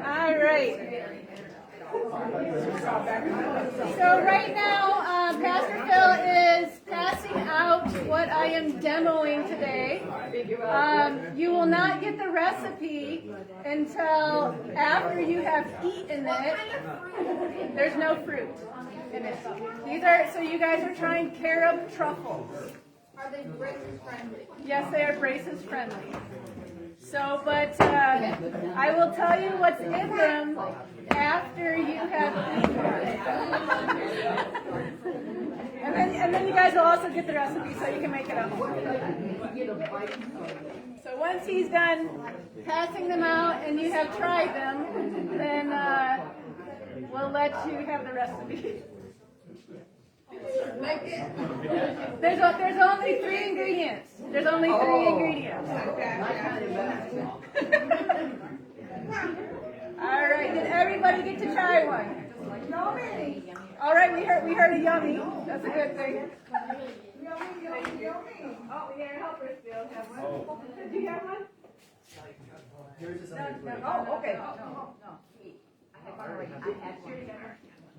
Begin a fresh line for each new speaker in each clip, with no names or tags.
All right. So right now, Pastor Phil is passing out what I am demoing today. You will not get the recipe until after you have eaten it. There's no fruit in it. These are, so you guys are trying carob truffles.
Are they braces friendly?
Yes, they are braces friendly. So, but I will tell you what's in them after you have eaten them. And then you guys will also get the recipe so you can make it up. So once he's done passing them out and you have tried them, then we'll let you have the recipe. There's only 3 ingredients. There's only 3 ingredients. All right, did everybody get to try one? Yummy. All right, we heard a yummy. That's a good thing. Yummy. Oh, we got a helper still. Have one? Did you have one? No. Oh, okay. No. I had one.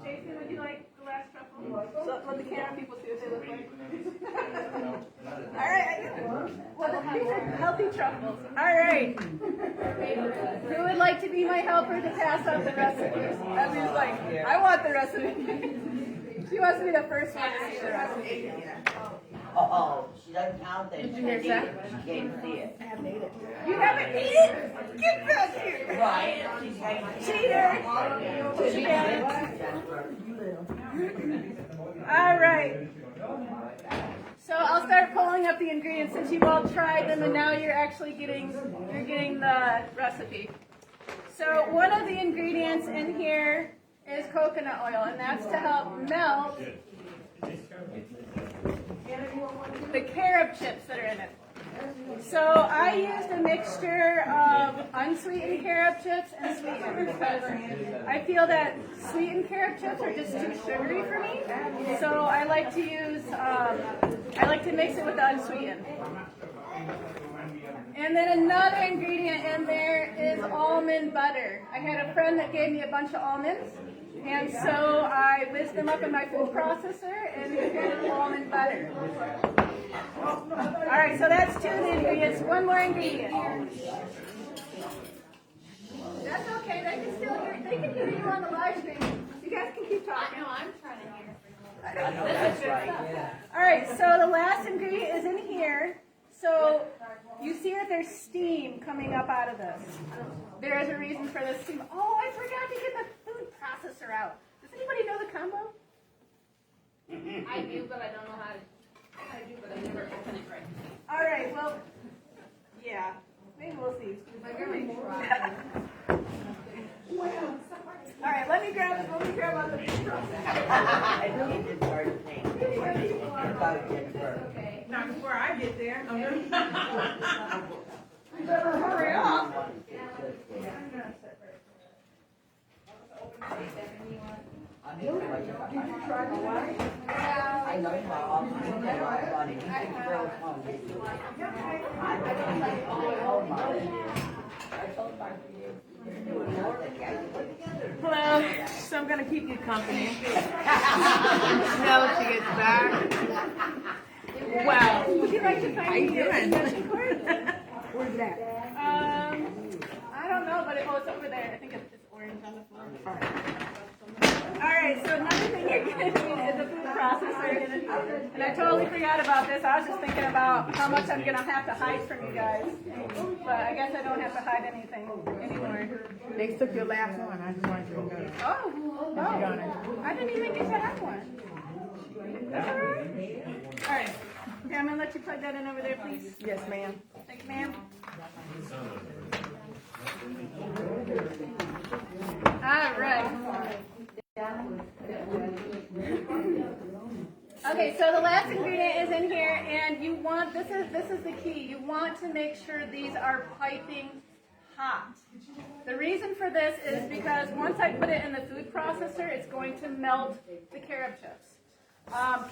Jason, would you like the last truffle? So let the camera people see what they look like. All right. Well, these are healthy truffles. All right. Who would like to be my helper to pass out the recipes? Abby's like, I want the recipe. She wants to be the first one to see the recipe.
Oh, she doesn't count that.
Did you hear that?
She can't see it.
I haven't ate it. You haven't ate it? Get back here.
Right.
Cheater. All right. So I'll start pulling up the ingredients since you've all tried them and now you're actually getting the recipe. So one of the ingredients in here is coconut oil, and that's to help melt the carob chips that are in it. So I used a mixture of unsweetened carob chips and sweetened because I feel that sweetened carob chips are just too sugary for me. So I like to use, I like to mix it with the unsweetened. And then another ingredient in there is almond butter. I had a friend that gave me a bunch of almonds, and so I whizzed them up in my food processor and created almond butter. All right, so that's 2 of the ingredients. One more ingredient. That's okay. They can still hear. They can hear you on the live stream. You guys can keep talking.
I know, I'm trying to hear.
I know that's right, yeah.
All right, so the last ingredient is in here. So you see that there's steam coming up out of this. There is a reason for this steam. Oh, I forgot to get the food processor out. Does anybody know the combo?
I do, but I don't know how to. I do, but I never open it right.
All right, well, yeah, maybe we'll see. All right, let me grab on the food processor.
I know you just started saying. About Jennifer.
Okay.
Not before I get there. You better hurry up.
Did you try the wine? I know you are.
Hello, so I'm going to keep you company until she gets back. Wow. Would you like to find me a extension cord?
Where's that?
I don't know, but it's over there. I think it's orange on the floor. All right, so another thing you're going to need is a food processor. And I totally forgot about this. I was just thinking about how much I'm going to have to hide from you guys. But I guess I don't have to hide anything anymore.
They took your last one. I just wanted you to know.
Oh, I didn't even get to have one. That's all right. All right. Okay, I'm going to let you plug that in over there, please.
Yes, ma'am.
Thank you, ma'am. All right. Okay, so the last ingredient is in here, and you want, this is the key, you want to make sure these are piping hot. The reason for this is because once I put it in the food processor, it's going to melt the carob chips.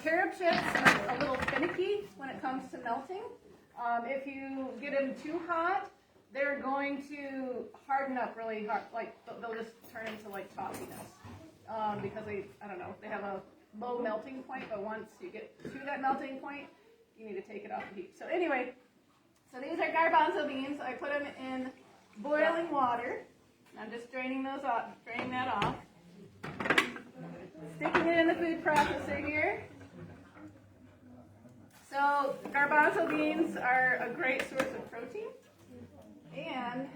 Carob chips are a little finicky when it comes to melting. If you get them too hot, they're going to harden up really hard, like they'll just turn into like toppiness. Because I don't know, they have a low melting point, but once you get to that melting point, you need to take it off the heat. So anyway, so these are garbanzo beans. I put them in boiling water. I'm just draining that off. Sticking it in the food processor here. So garbanzo beans are a great source of protein and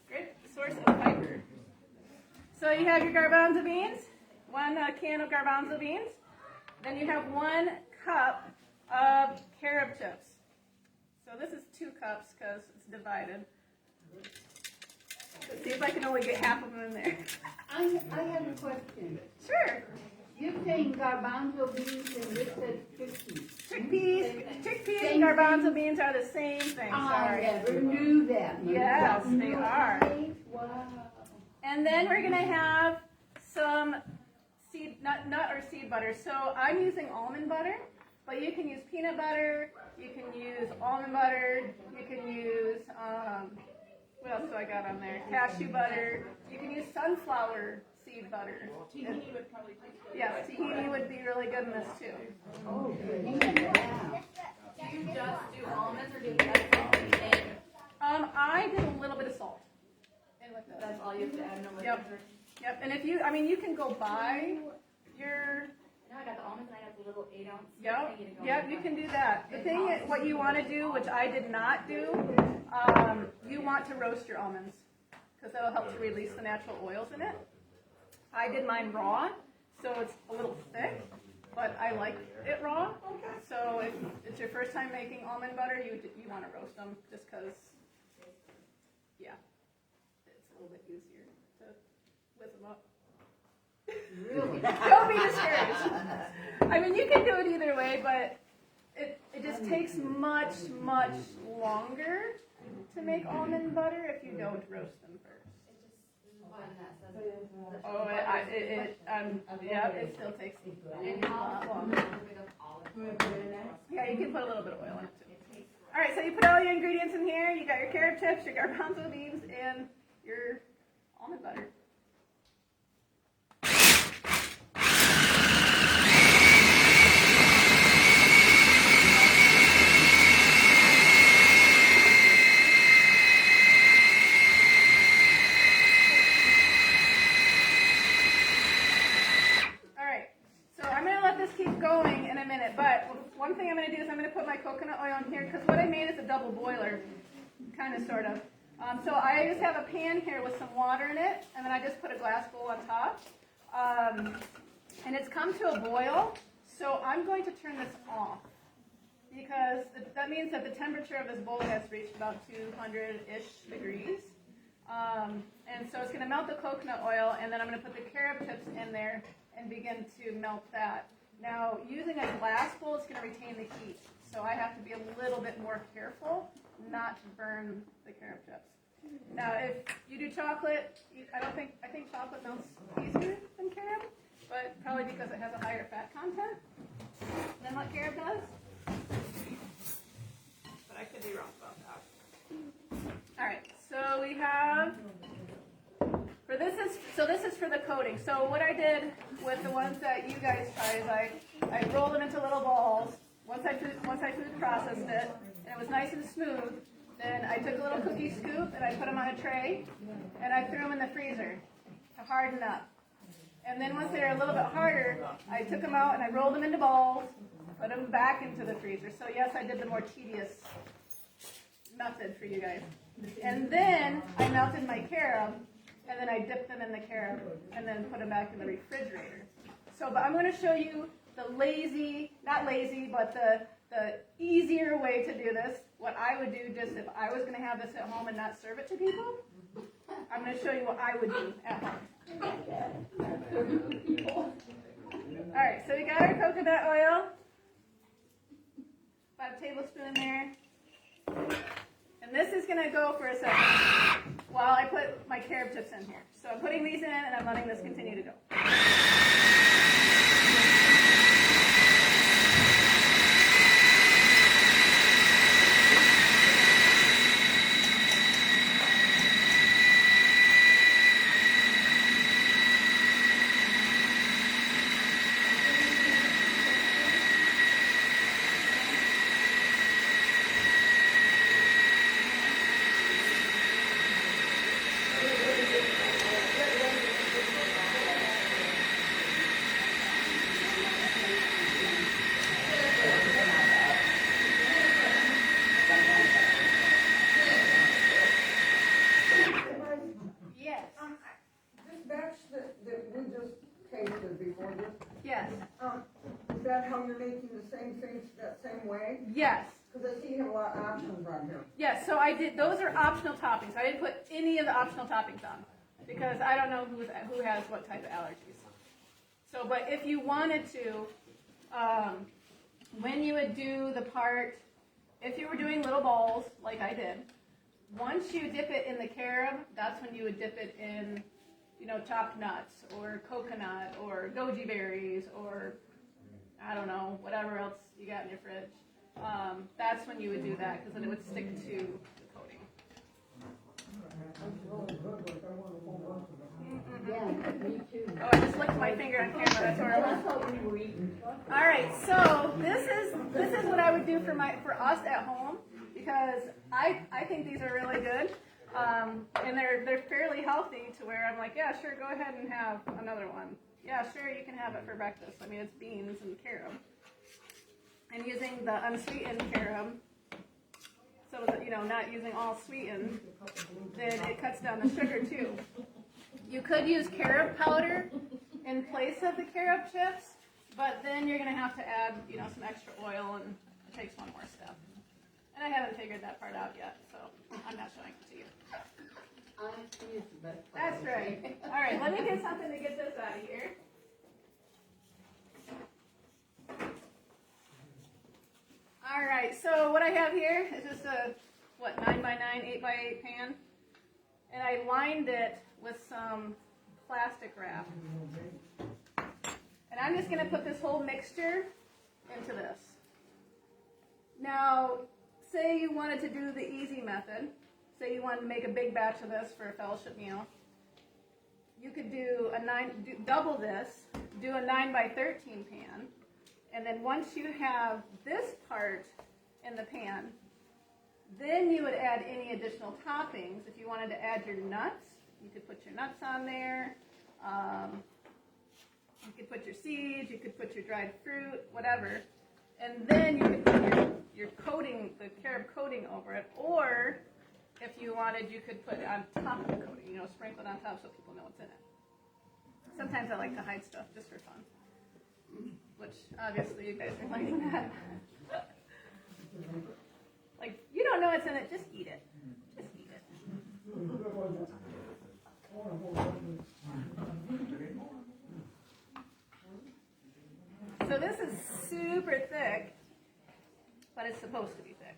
great source of fiber. So you have your garbanzo beans, 1 can of garbanzo beans. Then you have 1 cup of carob chips. So this is 2 cups because it's divided. Let's see if I can only get half of them in there.
I have a question.
Sure.
You're saying garbanzo beans and this says chickpeas.
Chickpeas and garbanzo beans are the same thing. Sorry.
I never knew that.
Yes, they are.
Wow.
And then we're going to have some nut or seed butter. So I'm using almond butter, but you can use peanut butter, you can use almond butter, you can use, what else do I got on there? Cashew butter. You can use sunflower seed butter. Tahini would probably taste good. Yes, tahini would be really good in this too.
Oh, good.
Do you just do almonds or do you add something?
I did a little bit of salt. And with this.
That's all you have to add, no more
Yep.
sugar?
Yep, and if you, I mean, you can go buy your,
Now I got the almonds and I got the little 8-ounce.
yep, you can do that. The thing, what you want to do, which I did not do, you want to roast your almonds because that'll help to release the natural oils in it. I did mine raw, so it's a little thick, but I like it raw. So if it's your first time making almond butter, you want to roast them just because, yeah, it's a little bit easier to whiz them up.
Really?
Don't be discouraged. I mean, you can do it either way, but it just takes much longer to make almond butter if you don't roast them first. Oh, yeah, it still takes a lot longer. Yeah, you can put a little bit of oil in it too. All right, so you put all your ingredients in here. You got your carob chips, your garbanzo beans, and your almond butter. One thing I'm going to do is I'm going to put my coconut oil in here because what I made is a double boiler, kind of, sort of. So I just have a pan here with some water in it, and then I just put a glass bowl on top. And it's come to a boil, so I'm going to turn this off because that means that the temperature of this bowl has reached about 200-ish degrees. And so it's going to melt the coconut oil, and then I'm going to put the carob chips in there and begin to melt that. Now, using a glass bowl, it's going to retain the heat, so I have to be a little bit more careful not to burn the carob chips. Now, if you do chocolate, I think chocolate melts easier than carob, but probably because it has a higher fat content than what carob does. But I could be wrong about that. All right, so we have. This is for the coating. So what I did with the ones that you guys tried is I rolled them into little balls. Once I food processed it, and it was nice and smooth, then I took a little cookie scoop and I put them on a tray, and I threw them in the freezer to harden up. And then once they were a little bit harder, I took them out and I rolled them into balls, put them back into the freezer. So yes, I did the more tedious method for you guys. And then I melted my carob, and then I dipped them in the carob, and then put them back in the refrigerator. So, but I'm going to show you the not lazy, but the easier way to do this. What I would do just if I was going to have this at home and not serve it to people, I'm going to show you what I would do at home. All right, so we got our coconut oil. tablespoon in there. And this is going to go for a second while I put my carob chips in here. So I'm putting these in and I'm letting this continue to go. Yes.
Is that how you're making the same things that same way?
Yes.
Because I see you have a lot of options on here.
Yes, so I did, those are optional toppings. I didn't put any of the optional toppings on because I don't know who has what type of allergies. So, but if you wanted to, when you would do the part, if you were doing little balls like I did, once you dip it in the carob, that's when you would dip it in, you know, chopped nuts or coconut or goji berries or I don't know, whatever else you got in your fridge. That's when you would do that because then it would stick to the coating.
Yeah, me too.
Oh, I just licked my finger on camera. That's horrible. All right, so this is what I would do for us at home because I think these are really good. And they're fairly healthy to where I'm like, yeah, sure, go ahead and have another one. Yeah, sure, you can have it for breakfast. I mean, it's beans and carob. And using the unsweetened carob, so that, you know, not using all sweetened, then it cuts down the sugar too. You could use carob powder in place of the carob chips, but then you're going to have to add, you know, some extra oil, and it takes one more step. And I haven't figured that part out yet, so I'm not showing it to you. That's right. All right, let me get something to get this out of here. All right, so what I have here is just a, 9x9, 8x8 pan. And I lined it with some plastic wrap. And I'm just going to put this whole mixture into this. Now, say you wanted to do the easy method. Say you wanted to make a big batch of this for a fellowship meal. You could do double this, do a 9x13 pan. And then once you have this part in the pan, then you would add any additional toppings. If you wanted to add your nuts, you could put your nuts on there. You could put your seeds, you could put your dried fruit, whatever. And then you could put your coating, the carob coating over it. Or if you wanted, you could put it on top of the coating, you know, sprinkle it on top so people know what's in it. Sometimes I like to hide stuff just for fun. Which, obviously, you guys are liking that. Like, you don't know what's in it, just eat it. Just eat it. So this is super thick, but it's supposed to be thick.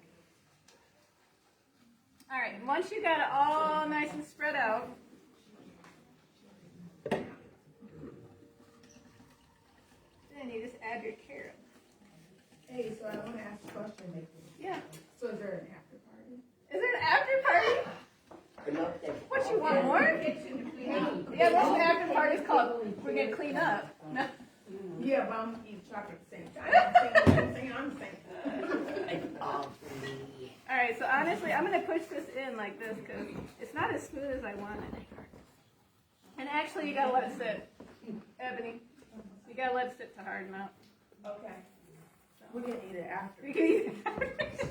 All right, once you got it all nice and spread out, then you just add your carob.
Hey, so I want to ask a question.
Yeah.
So is there an after party?
Is there an after party? What, you want more? Yeah, there's an after party. It's called We're Gonna Clean Up. No.
Yeah, but I'm eating chocolate at the same time. I'm saying.
All right, so honestly, I'm going to push this in like this because it's not as smooth as I want it. And actually, you got to let it sit. Ebony, you got to let it sit to harden out.
Okay. We can eat it after.
You can eat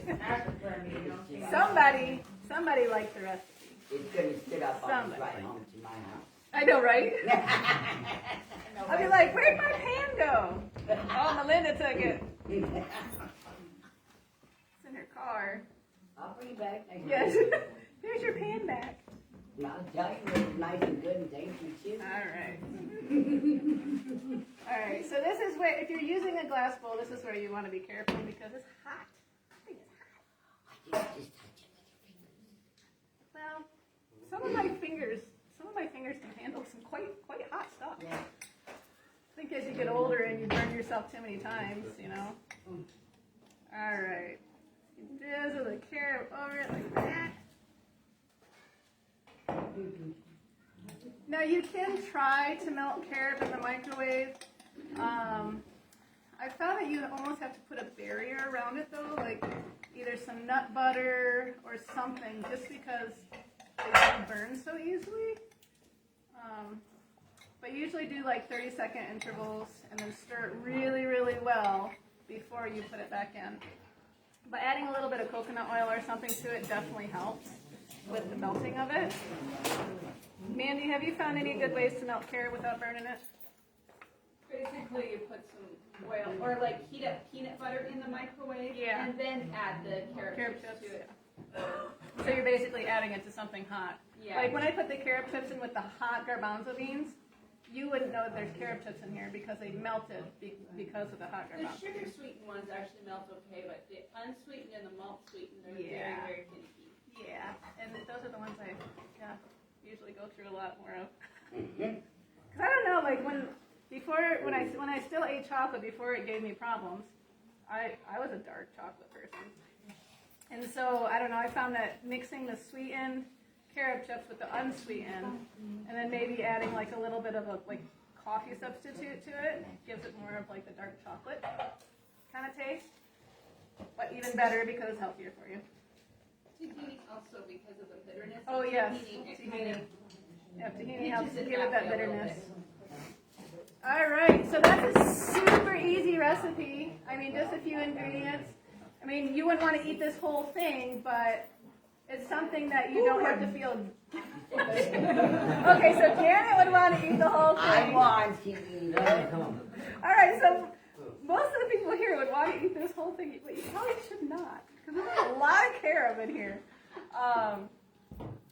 it
After prayer meeting, you know.
Somebody likes the recipe.
It's gonna sit up on
Somebody.
the right home to my house.
I know, right? I'll be like, where'd my pan go? Oh, Melinda took it. It's in her car.
I'll bring it back.
Yes. Here's your pan back.
I'll tell you, it's nice and good, and thank you too.
All right. All right, so this is where, if you're using a glass bowl, this is where you want to be careful because it's hot. I think Well, some of my fingers can handle some quite hot stuff.
Yeah.
I think as you get older and you burn yourself too many times, you know. All right. Drizzle the carob over it like that. Now you can try to melt carob in the microwave. I found that you almost have to put a barrier around it though, like either some nut butter or something, just because they don't burn so easily. But usually do like 30-second intervals and then stir it really, really well before you put it back in. But adding a little bit of coconut oil or something to it definitely helps with the melting of it. Mandy, have you found any good ways to melt carob without burning it?
Basically, you put some oil or like heat up peanut butter in the microwave,
Yeah.
and then add the carob chips to it.
So you're basically adding it to something hot.
Yeah.
Like when I put the carob chips in with the hot garbanzo beans, you wouldn't know that there's carob chips in here because they melted because of the hot
The
garbanzo
sugar
beans.
sweetened ones actually melt okay, but the unsweetened and the malt sweetened are
Yeah.
very, very finicky.
Yeah, and those are the ones I usually go through a lot more of. Cause I don't know, like when I still ate chocolate before it gave me problems, I was a dark chocolate person, and so I don't know. I found that mixing the sweetened carob chips with the unsweetened, and then maybe adding like a little bit of a like coffee substitute to it gives it more of like the dark chocolate kind of taste, but even better because it's healthier for you.
Tahini also because of the bitterness.
Oh
of
yes,
tahini, it
tahini.
kind of
Yeah, tahini
pitches
helps
it
give it
back
that
a little
bitterness.
bit.
All right, so that's a super easy recipe. I mean, just a few ingredients. I mean, you wouldn't want to eat this whole thing, but it's something that you don't have to feel. Okay, so Janet would want to eat the whole
I
thing.
want to eat it.
All right, so most of the people here would want to eat this whole thing, but you probably should not, because there's a lot of carob in here.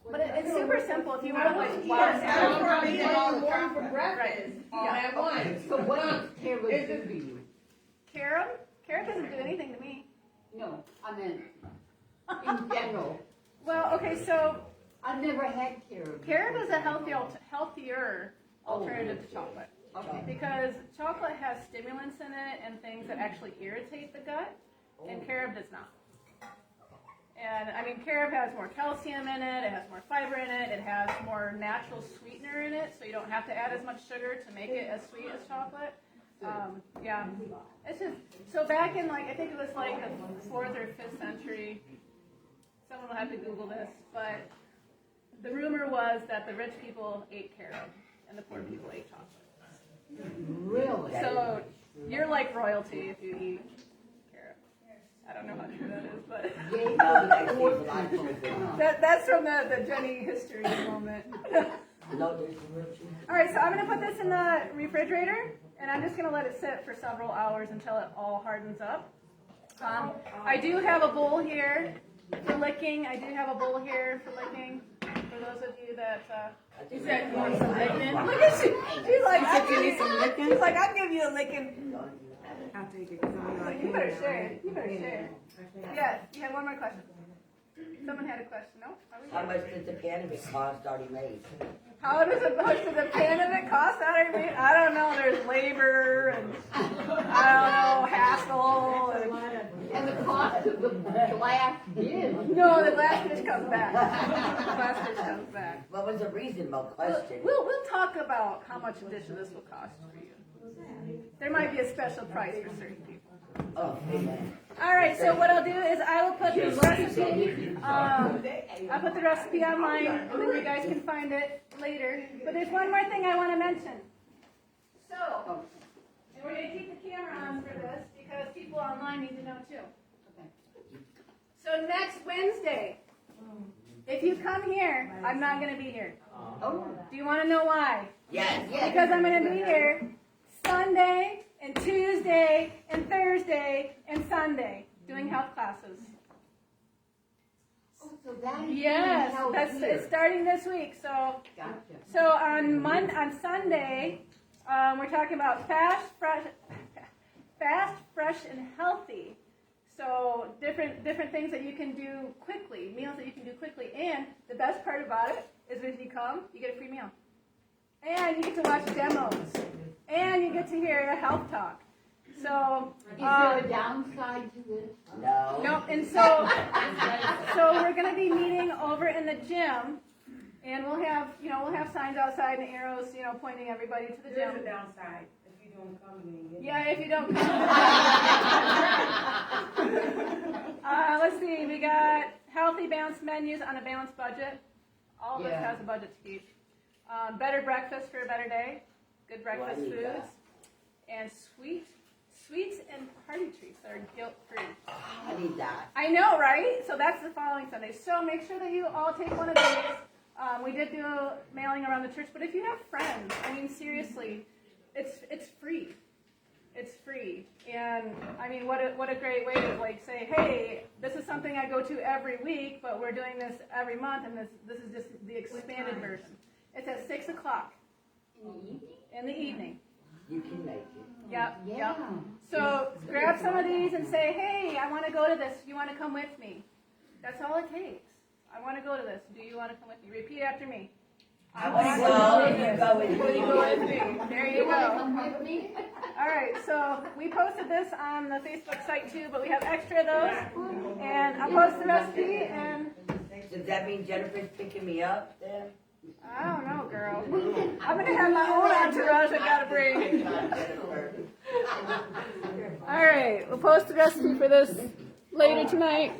But it's super simple if you want to like eat
Yes,
it.
I'm probably eating all the morning for breakfast, all at once.
So what does carob do to you?
Carob? Carob doesn't do anything to me.
No, I mean, in general.
Well, okay, so
I've never had carob.
carob is a healthier alternative to chocolate.
Okay.
Because chocolate has stimulants in it and things that actually irritate the gut, and carob does not. And I mean, carob has more calcium in it, it has more fiber in it, it has more natural sweetener in it, so you don't have to add as much sugar to make it as sweet as chocolate. Yeah, it's just, so back in like, I think it was like the 4th or 5th century, someone will have to Google this, but the rumor was that the rich people ate carob and the poor people ate chocolate.
Really?
So you're like royalty if you eat carob. I don't know how true that is, but that's from the Jenny history moment. All right, so I'm going to put this in the refrigerator, and I'm just going to let it sit for several hours until it all hardens up. I do have a bowl here for licking. I do have a bowl here for licking. For those of you that
You said you want some licking?
look at she. She's like,
You need some licking?
she's like, I'll give you a licking.
I'll take it, 'cause I'm like,
You better share. You better share. Yeah, you had one more question. Someone had a question. No? Are we
How
good?
much does the cannabis cost already made?
How does the pan of it cost? I don't know. There's labor and I don't know, hassle.
And the cost of the glass dish?
No, the glass dish comes back. The glass dish comes back.
What was a reasonable question?
We'll talk about how much a dish of this will cost for you. There might be a special price for certain people.
Oh, amen.
All right, so what I'll do is I will put the recipe. I'll put the recipe online, and then you guys can find it later. But there's one more thing I want to mention. So, and we're going to keep the camera on for this because people online need to know too. So next Wednesday, if you come here, I'm not going to be here.
Oh,
Do you want to know why?
yes, yes.
Because I'm going to be here Sunday and Tuesday and Thursday and Sunday doing health classes.
Oh, so that is
Yes,
healthier.
it's starting this week. So
Gotcha.
on Sunday, we're talking about fast, fresh, and healthy. So different things that you can do quickly, meals that you can do quickly. And the best part about it is if you come, you get a free meal. And you get to watch demos. And you get to hear a health talk. So,
Is there a downside to this? No.
no, and so we're going to be meeting over in the gym, and we'll have signs outside and arrows, pointing everybody to the
There's
gym.
a downside. If you don't come, you ain't getting
Yeah, if you don't come. Let's see, we got healthy, balanced menus on a balanced budget. All of us has a budget to keep. Better breakfast for a better day. Good breakfast foods. And sweets and party treats that are guilt-free.
I need that.
I know, right? So that's the following Sunday. So make sure that you all take one of these. We did do a mailing around the church, but if you have friends, I mean, seriously, it's free. It's free. And I mean, what a great way to say, hey, this is something I go to every week, but we're doing this every month, and this is just the expanded version. It's at 6 o'clock in the evening.
You can make it.
Yep. So grab some of these and say, hey, I want to go to this. You want to come with me? That's all it takes. I want to go to this. Do you want to come with me? Repeat after me.
I want to go, and you go with
Will you
me.
go with me? There you go.
Come with me?
All right, so we posted this on the Facebook site too, but we have extra of those. And I'll post the recipe, and
Does that mean Jennifer's picking me up then?
I don't know, girl. I'm going to have my own entourage I got to bring. All right, we'll post the recipe for this later tonight.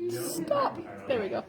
Stop. There we go.